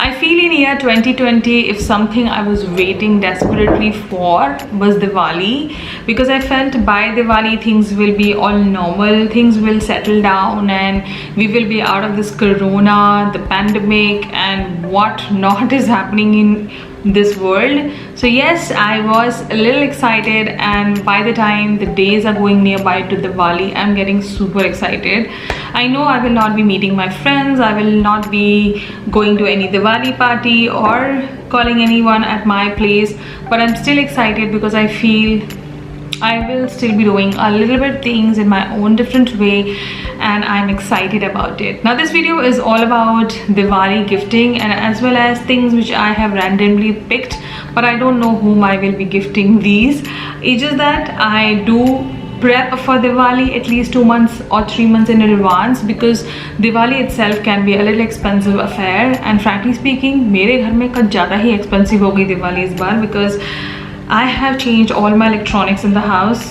I feel in year 2020, if something I was waiting desperately for was Diwali, because I felt by Diwali things will be all normal, things will settle down, and we will be out of this corona, the pandemic, and what not is happening in this world. So yes, I was a little excited, and by the time the days are going nearby to Diwali, I'm getting super excited. I know I will not be meeting my friends, I will not be going to any Diwali party or calling anyone at my place, but I'm still excited because I feel I will still be doing a little bit things in my own different way, and I'm excited about it. Now this video is all about Diwali gifting, and as well as things which I have randomly picked, but I don't know whom I will be gifting these. It's just that I do prep for Diwali at least 2 months or 3 months in advance, because Diwali itself can be a little expensive affair, and frankly speaking मेरे घर में कुछ ज़्यादा ही expensive हो गई दिवाली इस बार, because I have changed all my electronics in the house.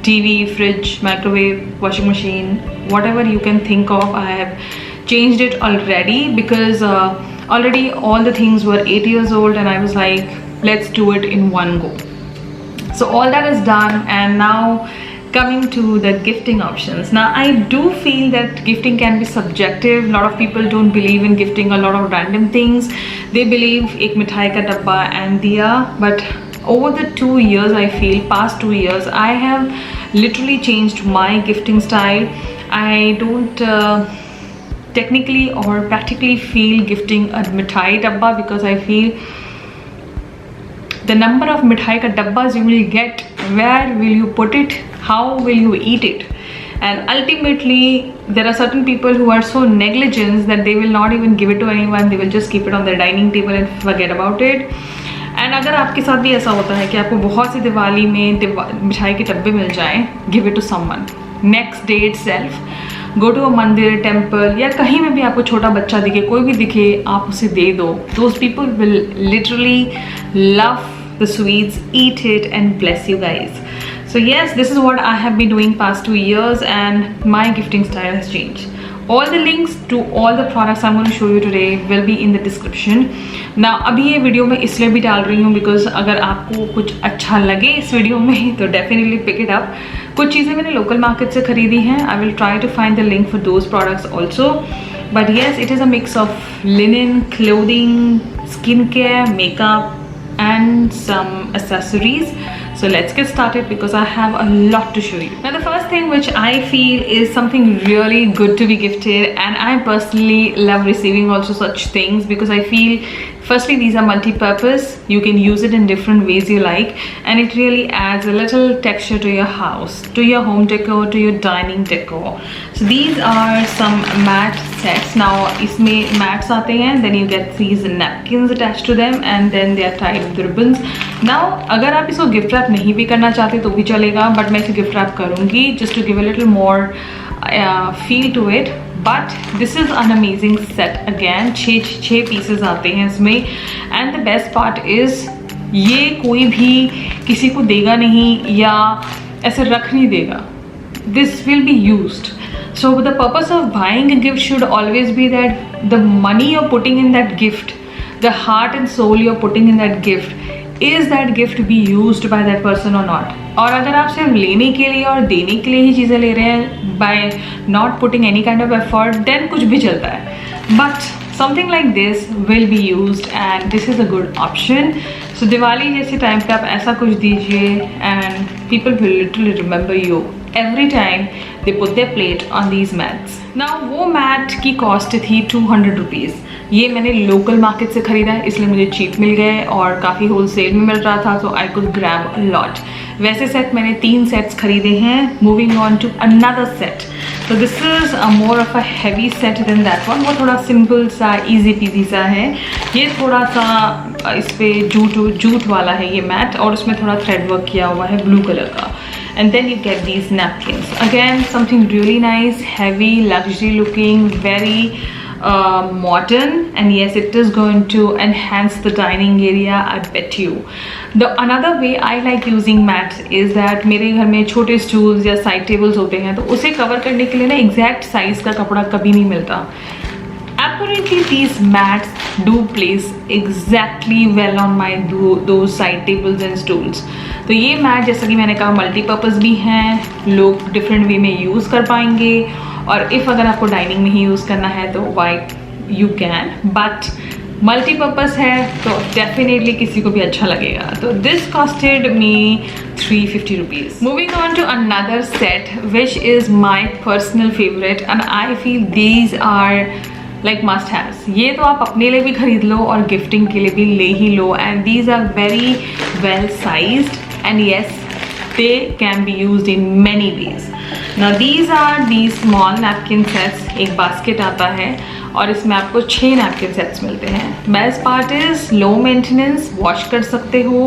TV, fridge, microwave, washing machine, whatever you can think of, I have changed it already, because already all the things were 8 years old, and I was like, let's do it in one go. So all that is done, and now coming to the gifting options. Now I do feel that gifting can be subjective. A lot of people don't believe in gifting a lot of random things. They believe ek mithai ka dabba and diya, but over the 2 years, I feel past 2 years, I have literally changed my gifting style. I don't technically or practically feel gifting a mithai dabba, because I feel the number of mithai ka dabbas you will get, where will you put it, how will you eat it, and ultimately there are certain people who are so negligent that they will not even give it to anyone. They will just keep it on their dining table and forget about it. And अगर आपके साथ भी ऐसा होता है कि आपको बहुत सी दिवाली में मिठाई के डब्बे मिल जाएं, give it to someone next day itself, go to a mandir, temple, या कहीं में भी आपको छोटा बच्चा दिखे, कोई भी दिखे, आप उसे दे दो. Those people will literally love the sweets, eat it and bless you guys. So yes, this is what I have been doing past 2 years, and my gifting style has changed. All the links to all the products I'm going to show you today will be in the description. Now अभी ये video मैं इसलिए भी डाल रही हूँ because अगर आपको कुछ अच्छा लगे इस वीडियो में तो definitely pick it up. कुछ चीज़ें मैंने local market से खरीदी हैं. I will try to find the link for those products also. But yes, it is a mix of linen, clothing, skincare, makeup, and some accessories. So let's get started, because I have a lot to show you. Now the first thing which I feel is something really good to be gifted, and I personally love receiving also such things, because I feel firstly these are multi-purpose. You can use it in different ways you like, and it really adds a little texture to your house, to your home decor, to your dining decor. So these are some mat sets. Now इसमें mats आते हैं, then you get these napkins attached to them, and then they are tied with ribbons. Now अगर आप इसको gift wrap नहीं भी करना चाहते तो भी चलेगा, but मैं इसे gift wrap करूँगी just to give a little more feel to it. But this is an amazing set again. 6 pieces आते हैं इसमें, and the best part is ये कोई भी किसी को देगा नहीं या ऐसे रख नहीं देगा. This will be used. So the purpose of buying a gift should always be that the money you're putting in that gift, the heart and soul you're putting in that gift, is that gift be used by that person or not. और अगर आप सिर्फ लेने के लिए और देने के लिए ही चीज़ें ले रहे हैं by not putting any kind of effort, then कुछ भी चलता है. But something like this will be used, and this is a good option. So Diwali जैसे टाइम पे आप ऐसा कुछ दीजिए, and people will literally remember you every time they put their plate on these mats. Now वो mat की cost थी 200 rupees. ये मैंने लोकल मार्केट से ख़रीदा है, इसलिए मुझे चीप मिल गए और काफ़ी होलसेल में मिल रहा था, so I could grab a lot. वैसे सेट मैंने 3 सेट्स खरीदे हैं. Moving on to another set. So this is a more of a heavy set than that one. वो थोड़ा सिंपल सा easy peasy सा है. ये थोड़ा सा इस पर जूट वाला है ये मैट, और उसमें थोड़ा थ्रेड वर्क किया हुआ है ब्लू कलर का. And then you get these napkins. Again, something really nice, heavy, luxury looking, very modern, and yes, it is going to enhance the dining area, I bet you. The another way I like using mats is that मेरे घर में छोटे stools या side tables होते हैं, तो उसे cover करने के लिए ना exact size का कपड़ा कभी नहीं मिलता. Apparently these mats do place exactly well on my those side tables and stools. तो ये मैट जैसा कि मैंने कहा मल्टीपर्पज़ भी हैं, लोग डिफरेंट वे में यूज़ कर पाएंगे, और इफ़ अगर आपको डाइनिंग में ही यूज़ करना है तो why you can, but multipurpose है तो डेफिनेटली किसी को भी अच्छा लगेगा. तो this costed me 350 rupees. Moving on to another set which is my personal favorite and I feel these are like must has. ये तो आप अपने लिए भी खरीद लो और गिफ्टिंग के लिए भी ले ही लो, and these are very well sized and yes they can be used in many ways. Now these are the small napkin sets. एक बास्केट आता है और इसमें आपको 6 नैपकिन सेट्स मिलते हैं. Best part is low maintenance, wash कर सकते हो,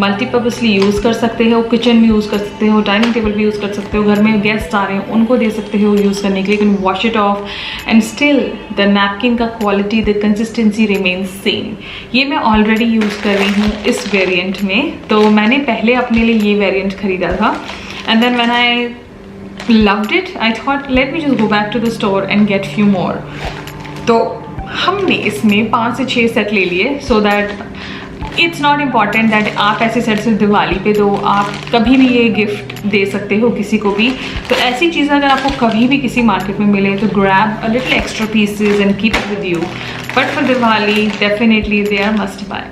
मल्टीपर्पसली यूज़ कर सकते हो, किचन में यूज़ कर सकते हो, डाइनिंग टेबल भी यूज़ कर सकते हो, घर में गेस्ट आ रहे हैं उनको दे सकते हो यूज़ करने के लिए. Can wash it off and still the napkin का quality, the consistency remains same. ये मैं ऑलरेडी यूज़ कर रही हूँ इस वेरियंट में. तो मैंने पहले अपने लिए ये वेरियंट ख़रीदा था and then when I loved it, I thought let me just go back to the store and get few more. तो हमने इसमें 5 से 6 सेट ले लिए so that it's not important that आप ऐसे सेट सिर्फ दिवाली पे दो, आप कभी भी ये गिफ्ट दे सकते हो किसी को भी. तो ऐसी चीज़ें अगर आपको कभी भी किसी मार्केट में मिले तो grab a little extra pieces and keep it with you. But for Diwali, definitely they are must buy.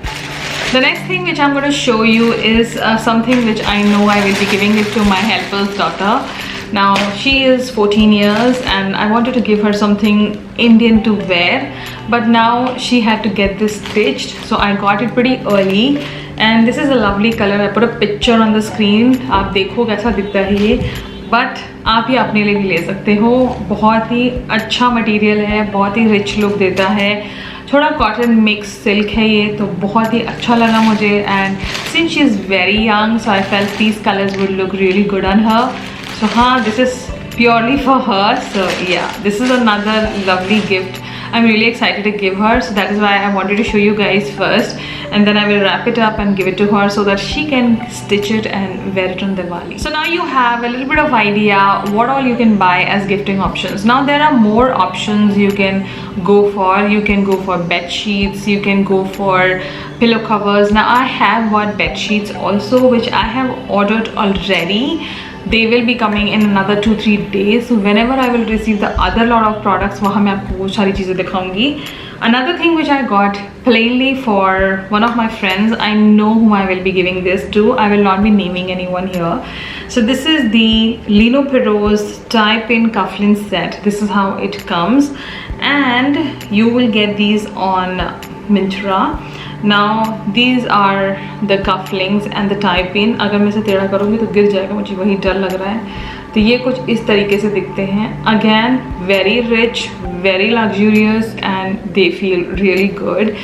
The next thing which I'm going to show you is something which I know I will be giving it to my helper's daughter. Now she is 14 years and I wanted to give her something Indian to wear, but now she had to get this stitched, so I got it pretty early and this is a lovely color. I put a picture on the screen, आप देखो कैसा दिखता है ये, but आप ये अपने लिए भी ले सकते हो. बहुत ही अच्छा मटेरियल है, बहुत ही रिच लुक देता है, थोड़ा कॉटन मिक्स सिल्क है ये, तो बहुत ही अच्छा लगा मुझे. And since she is very young so I felt these colours would look really good on her. So this is purely for her. So yeah, this is another lovely gift I'm really excited to give her. So that is why I wanted to show you guys first, and then I will wrap it up and give it to her so that she can stitch it and wear it on Diwali. So now you have a little bit of idea what all you can buy as gifting options. Now there are more options you can go for. You can go for bed sheets, you can go for pillow covers. Now I have bought bed sheets also, which I have ordered already. They will be coming in another 2-3 days. So whenever I will receive the other lot of products, वहाँ मैं आपको वो सारी चीज़ें दिखाऊंगी. Another thing which I got plainly for one of my friends, I know who I will be giving this to. I will not be naming anyone here. So this is the Lino Piro's tie-pin cufflink set. This is how it comes, and you will get these on Myntra. Now these are the cufflinks and the tie pin. अगर मैं इसे टेढ़ा करूँगी तो गिर जाएगा, मुझे वही डर लग रहा है. तो ये कुछ इस तरीके से दिखते हैं. Again very rich, very luxurious and they feel really good.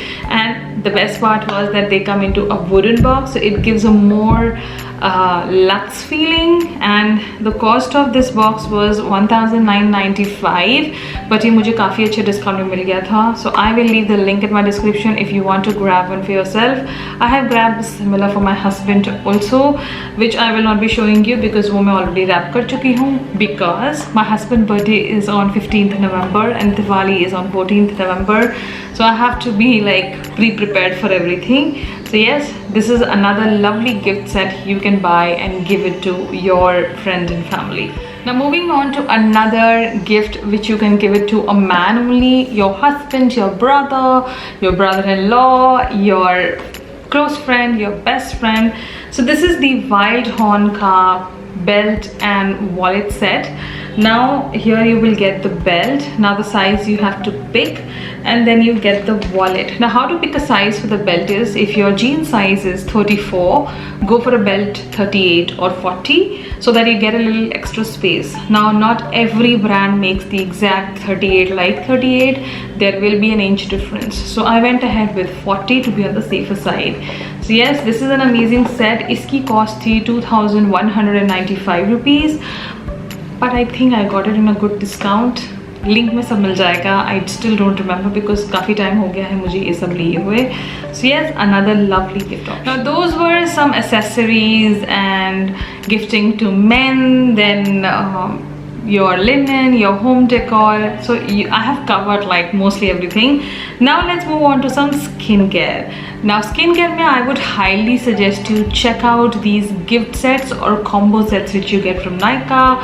And the best part was that they come into a wooden box, so it gives a more luxe feeling. And the cost of this box was 1995, but ये मुझे काफ़ी अच्छे discount में मिल गया था. So I will leave the link in my description if you want to grab one for yourself. I have grabbed similar for my husband also, which I will not be showing you because वो मैं already wrap कर चुकी हूँ, because my husband's birthday is on 15th November and Diwali is on 14th November. So I have to be like pre-prepared for everything. So yes, this is another lovely gift set you can buy and give it to your friends and family. Now moving on to another gift which you can give it to a man only, your husband, your brother-in-law, your close friend, your best friend. So this is the Wild Horn ka belt and wallet set. Now here you will get the belt. Now the size you have to pick, and then you get the wallet. Now how to pick a size for the belt is, if your jean size is 34, go for a belt 38 or 40 so that you get a little extra space. Now not every brand makes the exact 38 like 38. There will be an inch difference, so I went ahead with 40 to be on the safer side. So yes, this is an amazing set. Iski cost थी 2195 rupees, but I think I got it in a good discount. Link में सब मिल जाएगा. I still don't remember because काफ़ी time हो गया है मुझे ये सब लिए हुए. So yes, another lovely gift option. Now those were some accessories and gifting to men. Then your linen, your home decor. So I have covered like mostly everything. Now let's move on to some skincare. Now skincare mein I would highly suggest you check out these gift sets or combo sets which you get from Nykaa,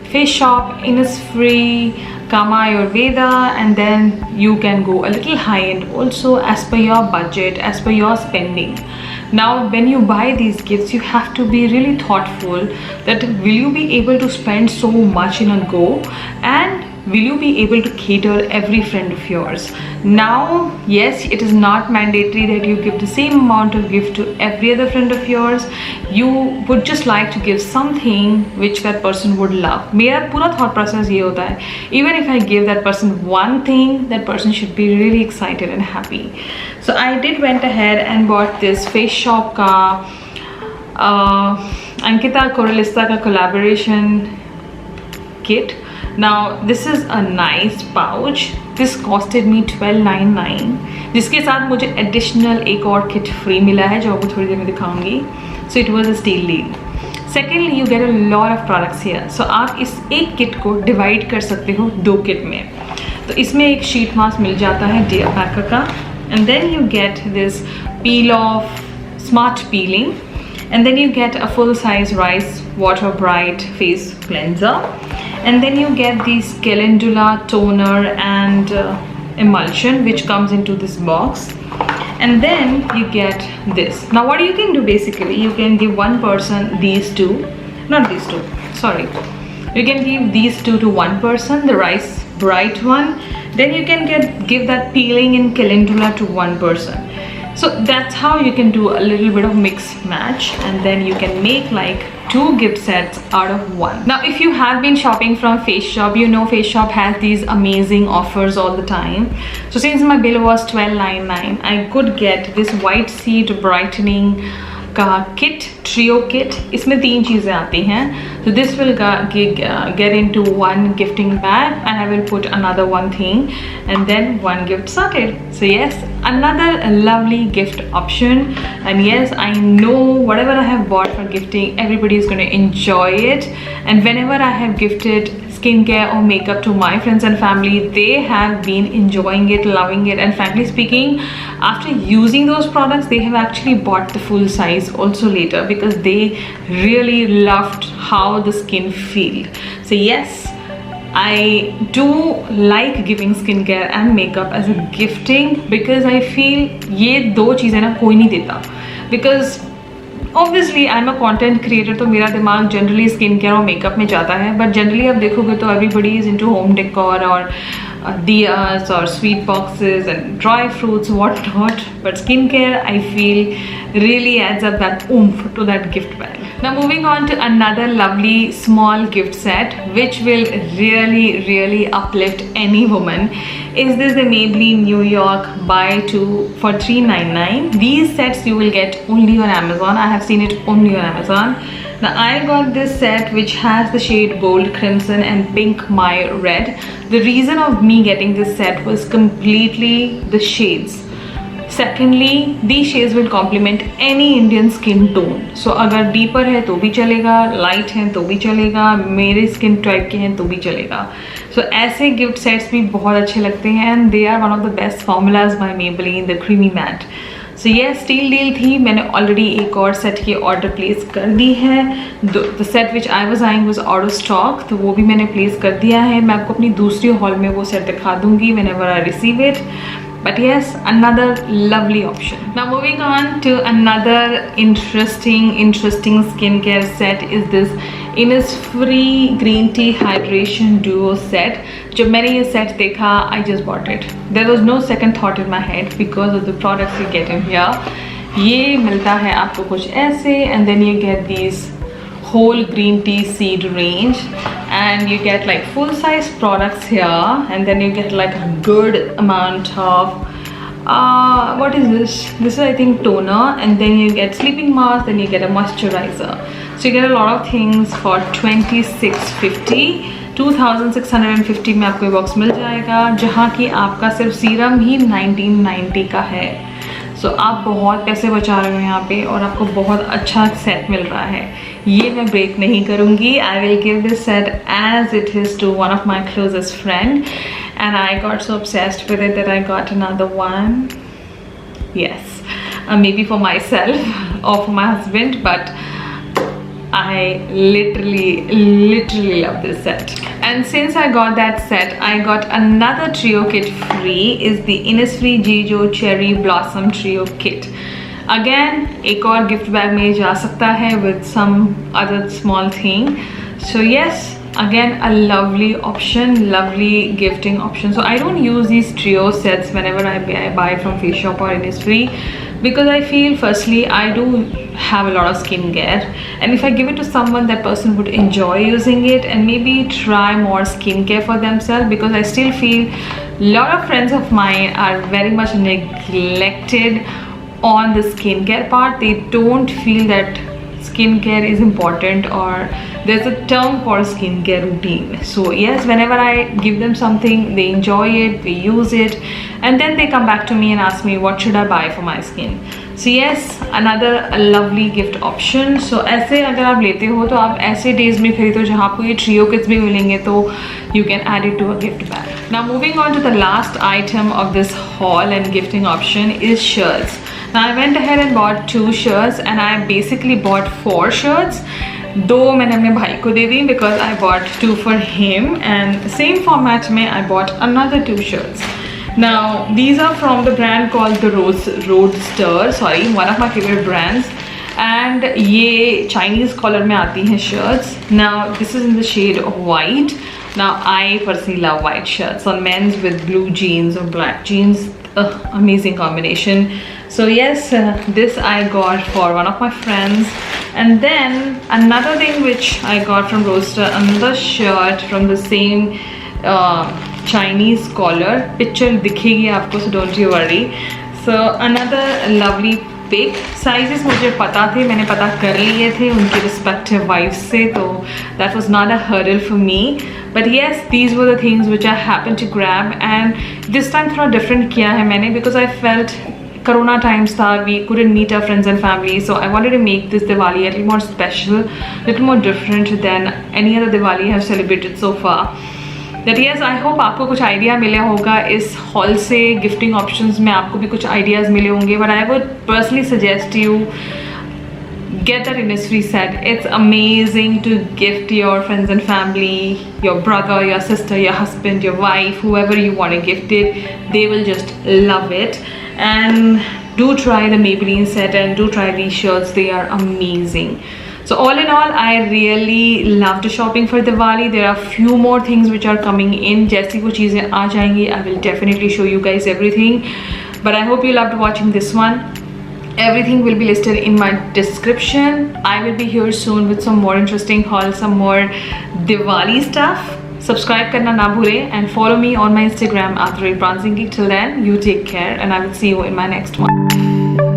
Face Shop, Innisfree, Kama Ayurveda, and then you can go a little high end also as per your budget, as per your spending. Now when you buy these gifts, you have to be really thoughtful that will you be able to spend so much in a go, and will you be able to cater every friend of yours. Now yes, it is not mandatory that you give the same amount of gift to every other friend of yours. You would just like to give something which that person would love. मेरा पूरा thought process ये होता है, even if I give that person one thing, that person should be really excited and happy. So I did went ahead and bought this Face Shop का Ankita Coralista का collaboration kit. Now this is a nice pouch. This costed me $12.99, जिसके साथ मुझे additional एक और kit free मिला है जो आपको थोड़ी देर में दिखाऊंगी. So it was a steal deal. Secondly, you get a lot of products here. So आप इस एक kit को divide कर सकते हो दो kit में. तो इसमें एक sheet mask मिल जाता है Dear Packer का, and then you get this peel off smart peeling, and then you get a full size Rice Water Bright face cleanser. And then you get this calendula toner and emulsion which comes into this box, and then you get this. Now what you can do, basically you can give one person these two, not these two, sorry, you can give these two to one person, the Rice Bright one, then you can give that peeling in calendula to one person. So that's how you can do a little bit of mix match, and then you can make like 2 gift sets out of one. Now if you have been shopping from Face Shop, you know Face Shop has these amazing offers all the time. So since my bill was $12.99, I could get this White Seed Brightening का kit, trio kit. इसमें 3 चीज़ें आती हैं. So this will get into one gifting bag, and I will put another one thing, and then one gift started. So yes, another lovely gift option. And yes, I know whatever I have bought for gifting, everybody is going to enjoy it. And whenever I have gifted skincare or makeup to my friends and family, they have been enjoying it, loving it, and frankly speaking, after using those products, they have actually bought the full size also later because they really loved how the skin feel. So yes, I do like giving skincare and makeup as a gifting because I feel ये दो चीज़ें ना कोई नहीं देता. Because obviously I'm a content creator, तो मेरा दिमाग generally skincare और makeup में जाता है, but generally आप देखोगे तो everybody is into home decor और diyas or sweet boxes and dry fruits, what not, but skincare I feel really adds up that oomph to that gift bag. Now moving on to another lovely small gift set which will really uplift any woman is this the Maybelline New York buy 2 for $3.99. These sets you will get only on Amazon. I have seen it only on Amazon. Now I got this set which has the shade Bold Crimson and Pink My Red. The reason of me getting this set was completely the shades. Secondly, these shades will complement any Indian skin tone. So अगर deeper है तो भी चलेगा, light है तो भी चलेगा, मेरे skin type के हैं तो भी चलेगा. So ऐसे gift sets भी बहुत अच्छे लगते हैं, and they are one of the best formulas by Maybelline, the Creamy Matte. So yes, steal deal थी. मैंने already एक और set की order place कर दी है. The set which I was eyeing was out of stock, तो वो भी मैंने place कर दिया है. मैं आपको अपनी दूसरी haul में वो set दिखा दूँगी whenever I receive it. But yes, another lovely option. Now moving on to another interesting skincare set is this Innisfree Green Tea Hydration Duo set. जब मैंने ये set देखा, I just bought it. There was no second thought in my head because of the products you get in here. ये मिलता है आपको कुछ ऐसे, and then you get these whole green tea seed range, and you get like full size products here, and then you get like a good amount of what is this? This is I think toner, and then you get sleeping mask, then you get a moisturizer. So you get a lot of things for $26.50. 2650 में आपको ये box मिल जाएगा, जहाँ की आपका सिर्फ serum ही 1990 का है. सो आप बहुत पैसे बचा रहे हो यहाँ पे और आपको बहुत अच्छा सेट मिल रहा है. ये मैं ब्रेक नहीं करूँगी. I will give this set as it is to one of my closest friend and I got so obsessed with it that I got another one. Yes, maybe for myself or for my husband, but I literally love this set. And since I got that set, I got another trio kit free. Is the Innisfree Jijo Cherry Blossom Trio Kit. Again, एक और gift bag में जा सकता है with some other small thing. So yes, again a lovely option, lovely gifting option. So I don't use these trio sets whenever I buy from Face Shop or Innisfree, because I feel firstly I do have a lot of skincare, and if I give it to someone, that person would enjoy using it and maybe try more skincare for themselves, because I still feel a lot of friends of mine are very much neglected on the skincare part. They don't feel that skincare is important, or there's a term for skincare routine. So yes, whenever I give them something, they enjoy it, they use it, and then they come back to me and ask me what should I buy for my skin. So yes, another lovely gift option. So ऐसे अगर आप लेते हो तो आप ऐसे days में खरीदो जहाँ आपको ये ट्रियो किट्स भी मिलेंगे, तो you can add it to a gift bag. Now moving on to the last item of this haul and gifting option is shirts. Now I went ahead and bought 2 shirts, and I basically bought 4 shirts. 2 मैंने अपने भाई को दे दी because I bought 2 for him, and same format में I bought another 2 shirts. Now these are from the brand called the Roadster, sorry, one of my favorite brands, and ये Chinese collar में आती हैं shirts. Now this is in the shade of white. Now I personally love white shirts on men's with blue jeans or black jeans. Amazing combination. So yes, this I got for one of my friends. And then another thing which I got from Roadster, another shirt from the same Chinese collar. Picture दिखेगी आपको, so don't you worry. So another lovely pic. Sizes मुझे पता थे, मैंने पता कर लिए थे उनके रिस्पेक्टिव वाइफ से, तो that was not a hurdle for me. But yes, these were the things which I happen to grab, and this time थोड़ा डिफरेंट किया है मैंने, because I felt Corona times tha, we couldn't meet our friends and family, so I wanted to make this Diwali a little more special, a little more different than any other Diwali I have celebrated so far. That yes, I hope आपको कुछ idea मिला होगा इस hall से. Gifting options में आपको भी कुछ आइडियाज़ मिले होंगे, but I would personally suggest you get that Innisfree set. It's amazing to gift your friends and family, your brother, your sister, your husband, your wife, whoever you want to gift it. They will just love it. And do try the Maybelline set and do try these shirts. They are amazing. So all in all, I really loved shopping for Diwali. There are few more things which are coming in. जैसी वो चीज़ें आ जाएंगी, I will definitely show you guys everything. But I hope you loved watching this one. Everything will be listed in my description. I will be here soon with some more interesting hauls, some more Diwali stuff. Subscribe करना ना भूलें and follow me on my Instagram @RainPransingi. Till then, you take care and I will see you in my next one.